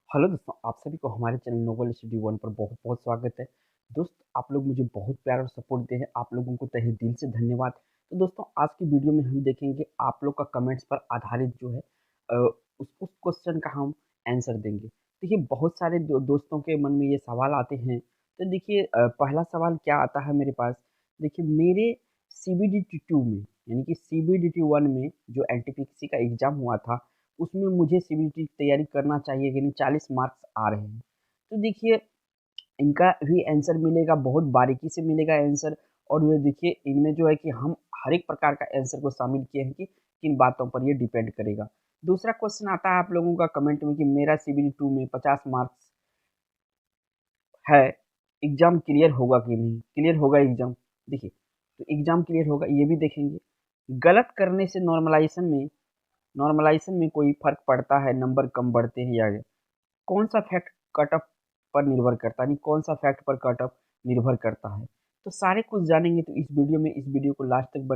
Hello दोस्तों, आप सभी को हमारे चैनल नोबल स्टडी वन पर बहुत बहुत स्वागत है। दोस्त, आप लोग मुझे बहुत प्यार और सपोर्ट दे हैं, आप लोगों को तहे दिल से धन्यवाद। तो दोस्तों, आज की वीडियो में हम देखेंगे आप लोग का कमेंट्स पर आधारित जो है अ, उस क्वेश्चन का हम आंसर देंगे। देखिए, बहुत सारे दोस्तों के मन में ये सवाल आते हैं। तो देखिए, पहला सवाल क्या आता है मेरे पास। देखिए, मेरे सीबीडीटी टू में यानी कि सीबीडीटी वन में जो एनटीपीसी का एग्जाम हुआ था, उसमें मुझे सीबीटी की तैयारी करना चाहिए, यानी 40 मार्क्स आ रहे हैं। तो देखिए, इनका भी आंसर मिलेगा, बहुत बारीकी से मिलेगा आंसर। और ये देखिए, इनमें जो है कि हम हर एक प्रकार का आंसर को शामिल किए हैं कि किन बातों पर ये डिपेंड करेगा। दूसरा क्वेश्चन आता है आप लोगों का कमेंट में कि मेरा सीबीटी 2 में 50 मार्क्स है, एग्जाम क्लियर होगा कि नहीं। क्लियर होगा एग्जाम। देखिए, तो एग्जाम क्लियर होगा ये भी देखेंगे। गलत करने से नॉर्मलाइजेशन में कोई फर्क पड़ता है, नंबर कम बढ़ते हैं या कौन सा फैक्ट कट ऑफ पर निर्भर करता है, कौन सा फैक्ट पर कट ऑफ निर्भर करता है। तो सारे कुछ जानेंगे, तो इस वीडियो को लास्ट तक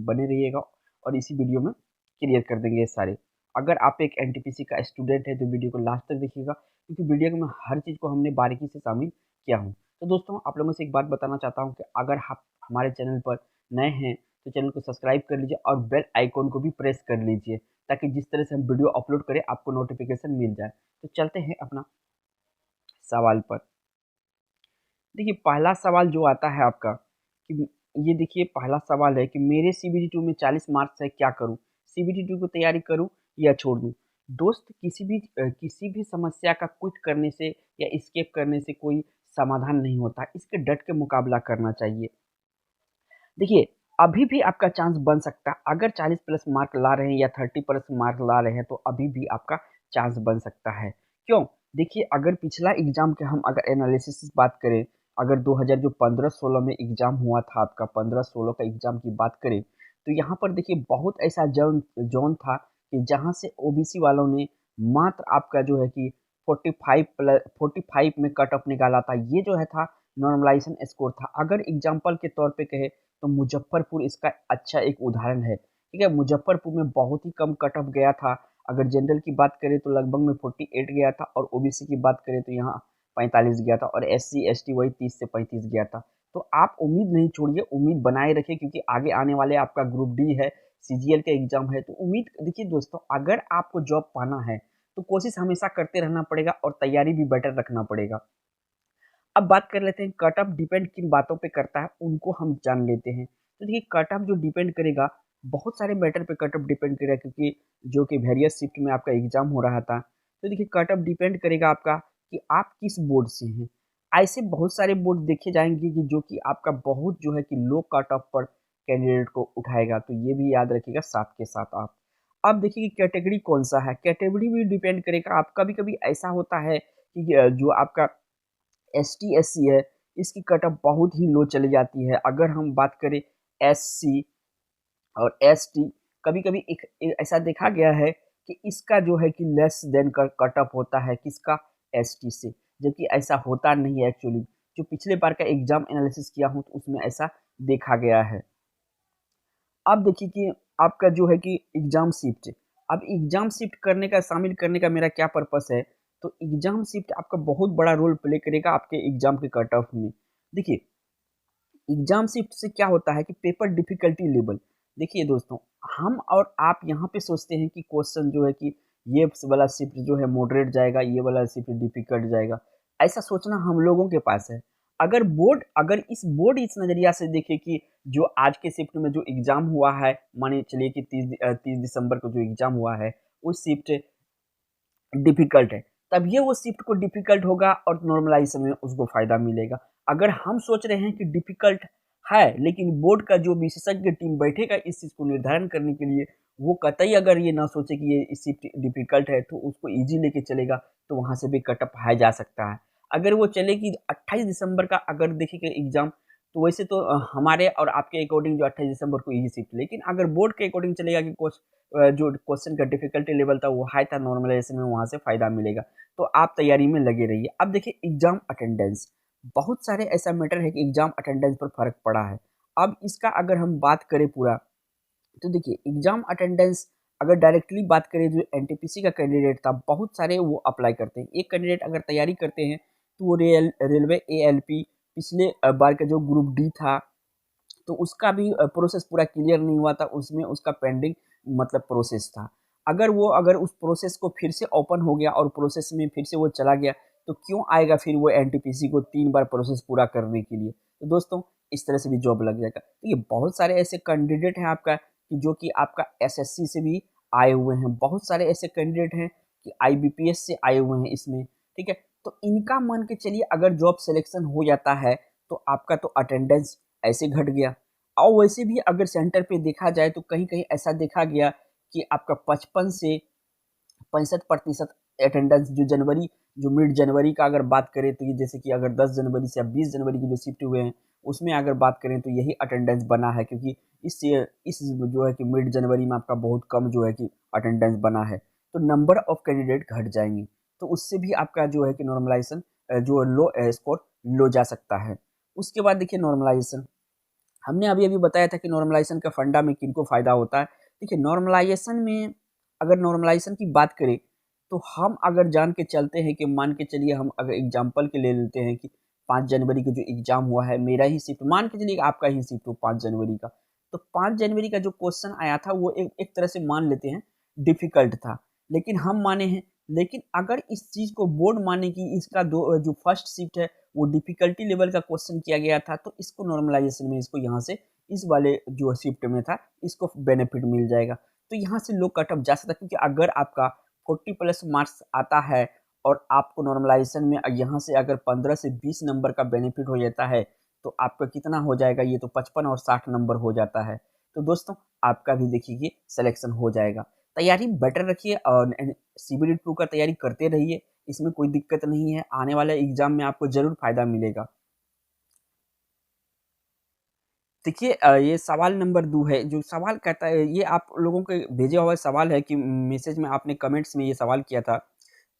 बने रहिएगा और इसी वीडियो में क्लियर कर देंगे ये सारे। अगर आप एक एनटीपीसी का स्टूडेंट है तो वीडियो को लास्ट तक देखिएगा, क्योंकि वीडियो में हर चीज़ को हमने बारीकी से शामिल किया हूँ। तो दोस्तों, आप लोगों से एक बात बताना चाहता हूँ कि अगर आप हमारे चैनल पर नए हैं तो चैनल को सब्सक्राइब कर लीजिए और बेल आइकॉन को भी प्रेस कर लीजिए, ताकि जिस तरह से हम वीडियो अपलोड करें आपको नोटिफिकेशन मिल जाए। तो चलते हैं अपना सवाल पर। देखिए, पहला सवाल जो आता है आपका कि ये देखिए, पहला सवाल है कि मेरे सीबीटी टू में 40 मार्क्स है, क्या करूं। सीबीटी टू को तैयारी करूं या छोड़ दूं। दोस्त, किसी भी समस्या का क्विट करने से या एस्केप करने से कोई समाधान नहीं होता, इसके डट के मुकाबला करना चाहिए। देखिए, अभी भी आपका चांस बन सकता है। अगर 40 प्लस मार्क ला रहे हैं या 30 प्लस मार्क ला रहे हैं तो अभी भी आपका चांस बन सकता है। क्यों? देखिए, अगर पिछला एग्जाम के हम अगर एनालिसिस बात करें, अगर 2000 जो 15-16 में एग्जाम हुआ था आपका, 15-16 का एग्जाम की बात करें, तो यहाँ पर देखिए बहुत ऐसा जोन जोन था कि जहाँ से ओबीसी वालों ने मात्र आपका जो है कि 45 में कट ऑफ निकाला था। ये जो है था नॉर्मलाइजेशन स्कोर था। अगर एग्जाम्पल के तौर पे कहे तो मुजफ्फरपुर इसका अच्छा एक उदाहरण है। ठीक है, मुजफ्फरपुर में बहुत ही कम कट ऑफ गया था। अगर जनरल की बात करें तो लगभग में 48 गया था, और ओबीसी की बात करें तो यहाँ 45 गया था, और एससी एसटी वही 30 से 35 गया था। तो आप उम्मीद नहीं छोड़िए, उम्मीद बनाए रखिए, क्योंकि आगे आने वाले आपका ग्रुप डी है, सीजीएल का एग्जाम है। तो उम्मीद देखिए दोस्तों, अगर आपको जॉब पाना है तो कोशिश हमेशा करते रहना पड़ेगा और तैयारी भी बेटर रखना पड़ेगा। अब बात कर लेते हैं कट ऑफ डिपेंड किन बातों पे करता है, उनको हम जान लेते हैं। तो देखिए, कट ऑफ जो डिपेंड करेगा, बहुत सारे मैटर पे कट ऑफ डिपेंड करेगा, क्योंकि जो कि वेरियस शिफ्ट में आपका एग्जाम हो रहा था। तो देखिए, कट ऑफ डिपेंड करेगा आपका कि आप किस बोर्ड से हैं। ऐसे बहुत सारे बोर्ड देखे जाएंगे कि जो कि आपका बहुत जो है कि लो कट ऑफ पर कैंडिडेट को उठाएगा, तो ये भी याद रखिएगा साथ के साथ आप। अब देखिए कि कैटेगरी कौन सा है, कैटेगरी भी डिपेंड करेगा। आप कभी कभी ऐसा होता है कि जो आपका एस टी एस सी है, इसकी कट ऑफ बहुत ही लो चली जाती है। अगर हम बात करें एस सी और एस टी, कभी कभी ऐसा देखा गया है कि इसका जो है कि लेस देन का कट ऑफ होता है किसका, एस टी से, जबकि ऐसा होता नहीं है एक्चुअली। जो पिछले बार का एग्जाम एनालिसिस किया हूँ तो उसमें ऐसा देखा गया है। अब देखिए कि आपका जो है कि एग्जाम शिफ्ट, अब एग्जाम शिफ्ट करने का, शामिल करने का मेरा क्या पर्पस है। तो एग्जाम शिफ्ट आपका बहुत बड़ा रोल प्ले करेगा आपके एग्जाम के कट ऑफ में। देखिए, एग्जाम शिफ्ट से क्या होता है कि पेपर डिफिकल्टी लेवल। देखिए दोस्तों, हम और आप यहाँ पे सोचते हैं कि क्वेश्चन जो है कि ये वाला शिफ्ट जो है मॉडरेट जाएगा, ये वाला शिफ्ट डिफिकल्ट जाएगा। ऐसा सोचना हम लोगों के पास है। अगर इस नजरिया से देखे कि जो आज के शिफ्ट में जो एग्जाम हुआ है, माने चलिए कि 30 दिसंबर को जो एग्जाम हुआ है, उस शिफ्ट डिफिकल्ट है, तब ये वो शिफ्ट को डिफिकल्ट होगा और नॉर्मलाइजेशन में उसको फायदा मिलेगा। अगर हम सोच रहे हैं कि डिफिकल्ट है, लेकिन बोर्ड का जो विशेषज्ञ टीम बैठेगा इस चीज को निर्धारण करने के लिए, वो कतई अगर ये ना सोचे कि ये शिफ्ट डिफिकल्ट है तो उसको इजी लेके चलेगा, तो वहां से भी कटअप हाई जा सकता है। अगर वो चले कि 28 दिसंबर का अगर देखेगा एग्जाम, तो वैसे तो हमारे और आपके अकॉर्डिंग जो 28 दिसंबर को इजी शिफ्ट, लेकिन अगर बोर्ड के अकॉर्डिंग चलेगा कि जो क्वेश्चन का डिफिकल्टी लेवल था वो हाई था, नॉर्मलाइजेशन में वहां से फायदा मिलेगा। तो आप तैयारी में लगे रहिए। अब देखिए, एग्जाम अटेंडेंस, बहुत सारे ऐसा मैटर है कि एग्जाम अटेंडेंस पर फर्क पड़ा है। अब इसका अगर हम बात करें पूरा, तो देखिए एग्जाम अटेंडेंस अगर डायरेक्टली बात करें, जो एनटीपीसी का कैंडिडेट था, बहुत सारे वो अप्लाई करते हैं। एक कैंडिडेट अगर तैयारी करते हैं तो वो रेलवे एएलपी पिछले बार का जो ग्रुप डी था, तो उसका भी प्रोसेस पूरा क्लियर नहीं हुआ था, उसमें उसका पेंडिंग मतलब प्रोसेस था। अगर उस प्रोसेस को फिर से ओपन हो गया और प्रोसेस में फिर से वो चला गया, तो क्यों आएगा फिर वो एनटीपीसी को 3 बार प्रोसेस पूरा करने के लिए। तो दोस्तों इस तरह से भी जॉब लग जाएगा। तो ये बहुत सारे ऐसे कैंडिडेट हैं आपका कि जो कि आपका एसएससी से भी आए हुए हैं, बहुत सारे ऐसे कैंडिडेट हैं कि आईबीपीएस से आए हुए हैं इसमें, ठीक है। तो इनका मान के चलिए अगर जॉब सिलेक्शन हो जाता है तो आपका तो अटेंडेंस ऐसे घट गया। और वैसे भी अगर सेंटर पे देखा जाए तो कहीं कहीं ऐसा देखा गया कि आपका 55 से 65% अटेंडेंस जो मिड जनवरी का अगर बात करें, तो ये जैसे कि अगर 10 जनवरी से 20 जनवरी की जो शिफ्ट हुए हैं उसमें अगर बात करें तो यही अटेंडेंस बना है, क्योंकि इस जो है कि मिड जनवरी में आपका बहुत कम जो है कि अटेंडेंस बना है, तो नंबर ऑफ कैंडिडेट घट जाएंगे। तो उससे भी आपका जो है कि नॉर्मलाइजेशन जो लो स्कोर लो जा सकता है। उसके बाद देखिए नॉर्मलाइजेशन, हमने अभी अभी बताया था कि नॉर्मलाइजेशन का फंडा में किनको फायदा होता है। देखिए नॉर्मलाइजेशन में अगर नॉर्मलाइजेशन की बात करें तो हम अगर जान के चलते हैं कि मान के चलिए हम अगर एग्जाम्पल के ले लेते हैं कि 5 जनवरी का जो एग्जाम हुआ है, मेरा ही शिफ्ट मान के चलिए आपका ही शिफ्ट हो 5 जनवरी का, तो 5 जनवरी का जो क्वेश्चन आया था वो एक तरह से मान लेते हैं डिफिकल्ट था, लेकिन हम माने हैं। लेकिन अगर इस चीज को बोर्ड माने कि इसका जो फर्स्ट शिफ्ट है वो डिफिकल्टी लेवल का क्वेश्चन किया गया था, तो इसको नॉर्मलाइजेशन में इसको यहाँ से इस वाले जो शिफ्ट में था इसको बेनिफिट मिल जाएगा। तो यहाँ से लो कट ऑफ जा सकता है, क्योंकि अगर आपका 40 प्लस मार्क्स आता है और आपको नॉर्मलाइजेशन में यहाँ से अगर 15 से 20 नंबर का बेनिफिट हो जाता है, तो आपका कितना हो जाएगा, ये तो 55 और 60 नंबर हो जाता है। तो दोस्तों आपका भी देखिए सिलेक्शन हो जाएगा। तैयारी बेटर रखिए और सीबीडी 2 का तैयारी करते रहिए, इसमें कोई दिक्कत नहीं है, आने वाले एग्जाम में आपको जरूर फायदा मिलेगा। देखिए ये सवाल नंबर 2 है, जो सवाल कहता है, ये आप लोगों के भेजा हुआ सवाल है कि मैसेज में आपने कमेंट्स में ये सवाल किया था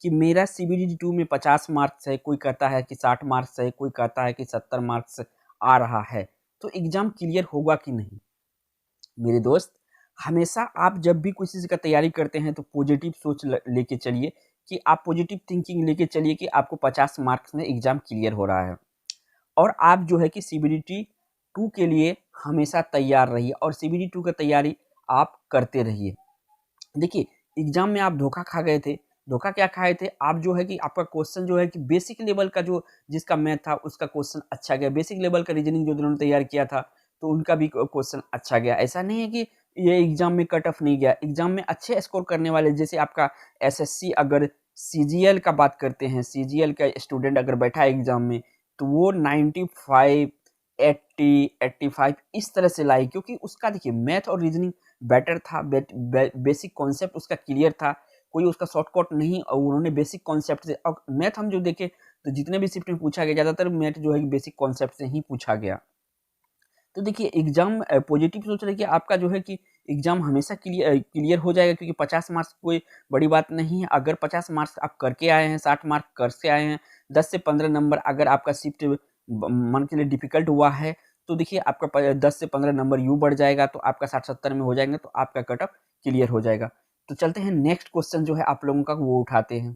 कि मेरा सीबीडी 2 में 50 मार्क्स है, कोई कहता है कि 60 मार्क्स है, कोई कहता है कि 70 मार्क्स आ रहा है, तो एग्जाम क्लियर होगा कि नहीं। मेरे दोस्त, हमेशा आप जब भी किसी चीज़ का तैयारी करते हैं तो पॉजिटिव सोच लेके चलिए, कि आप पॉजिटिव थिंकिंग लेके चलिए कि आपको 50 मार्क्स में एग्जाम क्लियर हो रहा है, और आप जो है कि सीबीडी 2 के लिए हमेशा तैयार रहिए और सीबीडी 2 का तैयारी आप करते रहिए। देखिए एग्जाम में आप धोखा खा गए थे, धोखा क्या खाए थे आप, जो है कि आपका क्वेश्चन जो है कि बेसिक लेवल का जो जिसका मैथ था उसका क्वेश्चन अच्छा गया, बेसिक लेवल का रीजनिंग जो उन्होंने तैयार किया था तो उनका भी क्वेश्चन अच्छा गया। ऐसा नहीं है कि ये एग्जाम में कट ऑफ नहीं गया, एग्जाम में अच्छे स्कोर करने वाले, जैसे आपका एसएससी अगर सीजीएल का बात करते हैं, सीजीएल का स्टूडेंट अगर बैठा है एग्जाम में तो वो 95 80 85 इस तरह से लाई, क्योंकि उसका देखिए मैथ और रीजनिंग बेटर था, बेसिक कॉन्सेप्ट उसका क्लियर था, कोई उसका शॉर्टकट नहीं, और उन्होंने बेसिक कॉन्सेप्ट से, और मैथ हम जो देखें तो जितने भी शिफ्ट में पूछा गया ज़्यादातर मैथ जो है बेसिक कॉन्सेप्ट से ही पूछा गया। तो देखिए एग्जाम पॉजिटिव सोच रहे कि आपका जो है कि एग्जाम हमेशा क्लियर हो जाएगा, क्योंकि 50 मार्क्स कोई बड़ी बात नहीं है। अगर 50 मार्क्स आप करके आए हैं, 60 मार्क्स कर से आए हैं, 10 से 15 नंबर अगर आपका शिफ्ट मन के लिए डिफिकल्ट हुआ है, तो देखिए आपका 10 से 15 नंबर यूँ बढ़ जाएगा, तो आपका 60-70 में हो जाएंगे, तो आपका कट ऑफ क्लियर हो जाएगा। तो चलते हैं नेक्स्ट क्वेश्चन जो है आप लोगों का वो उठाते हैं।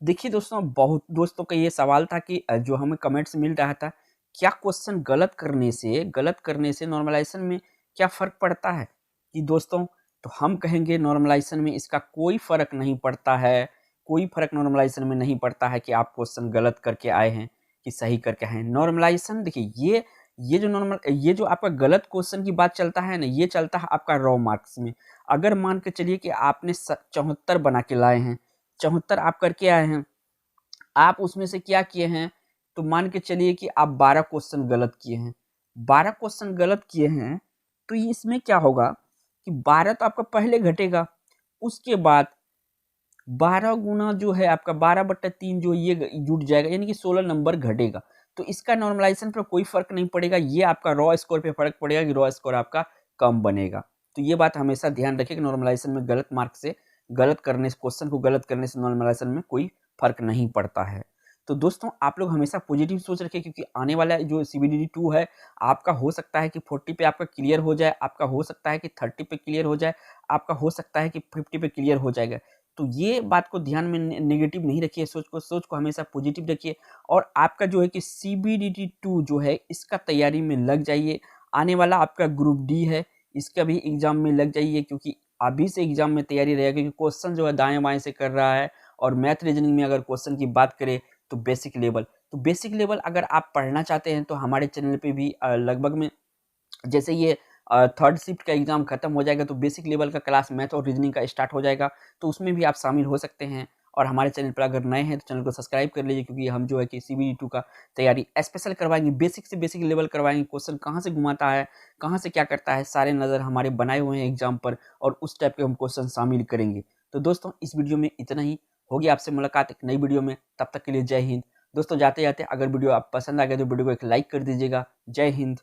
देखिए दोस्तों, बहुत दोस्तों का ये सवाल था कि जो हमें कमेंट्स मिल रहा था, क्या क्वेश्चन गलत करने से नॉर्मलाइजेशन में क्या फ़र्क पड़ता है? कि दोस्तों, तो हम कहेंगे नॉर्मलाइजेशन में इसका कोई फ़र्क नहीं पड़ता है, कोई फ़र्क नॉर्मलाइजेशन में नहीं पड़ता है कि आप क्वेश्चन गलत करके आए हैं कि सही करके आए हैं। नॉर्मलाइजेशन देखिए ये जो आपका गलत क्वेश्चन की बात चलता है ना, ये चलता है आपका रॉ मार्क्स में। अगर मान के चलिए कि आपने 74 बना के लाए हैं, 74 आप करके आए हैं, आप उसमें से क्या किए हैं, तो मान के चलिए कि आप 12 क्वेश्चन गलत किए हैं, 12 क्वेश्चन गलत किए हैं, तो ये इसमें क्या होगा कि 12 तो आपका पहले घटेगा, उसके बाद 12 गुना जो है आपका 12/3 जो ये जुट जाएगा, यानी कि 16 नंबर घटेगा। तो इसका नॉर्मलाइजेशन पर कोई फर्क नहीं पड़ेगा, ये आपका रॉ स्कोर पे फर्क पड़ेगा कि रॉ स्कोर आपका कम बनेगा। तो ये बात हमेशा ध्यान रखिए कि नॉर्मलाइजेशन में गलत करने से, क्वेश्चन को गलत करने से नॉर्मलाइजेशन में कोई फर्क नहीं पड़ता है। तो दोस्तों आप लोग हमेशा पॉजिटिव सोच रखिए, क्योंकि आने वाला जो CBDT 2 है, आपका हो सकता है कि 40 पे आपका क्लियर हो जाए, आपका हो सकता है कि 30 पे क्लियर हो जाए, आपका हो सकता है कि 50 पे क्लियर हो जाएगा। तो ये बात को ध्यान में नेगेटिव नहीं रखिए, सोच को हमेशा पॉजिटिव रखिए और आपका जो है कि CBDT 2 जो है इसका तैयारी में लग जाइए। आने वाला आपका ग्रुप डी है, इसका भी एग्जाम में लग जाइए, क्योंकि अभी से एग्जाम में तैयारी रहेगा, क्योंकि क्वेश्चन जो है दाएं बाएं से कर रहा है। और मैथ रीजनिंग में अगर क्वेश्चन की बात करें तो बेसिक लेवल अगर आप पढ़ना चाहते हैं तो हमारे चैनल पे भी लगभग में जैसे ये थर्ड शिफ्ट का एग्जाम खत्म हो जाएगा तो बेसिक लेवल का क्लास मैथ और रीजनिंग का स्टार्ट हो जाएगा, तो उसमें भी आप शामिल हो सकते हैं। और हमारे चैनल पर अगर नए हैं तो चैनल को सब्सक्राइब कर लीजिए, क्योंकि हम जो है कि CBDT 2 का तैयारी स्पेशल करवाएंगे, बेसिक से बेसिक लेवल करवाएंगे। क्वेश्चन कहाँ से घुमाता है, कहाँ से क्या करता है, सारे नज़र हमारे बनाए हुए हैं एग्जाम पर, और उस टाइप के हम क्वेश्चन शामिल करेंगे। तो दोस्तों इस वीडियो में इतना ही, होगी आपसे मुलाकात एक नई वीडियो में, तब तक के लिए जय हिंद। दोस्तों जाते जाते अगर वीडियो आप पसंद आ गया तो वीडियो को एक लाइक कर दीजिएगा। जय हिंद।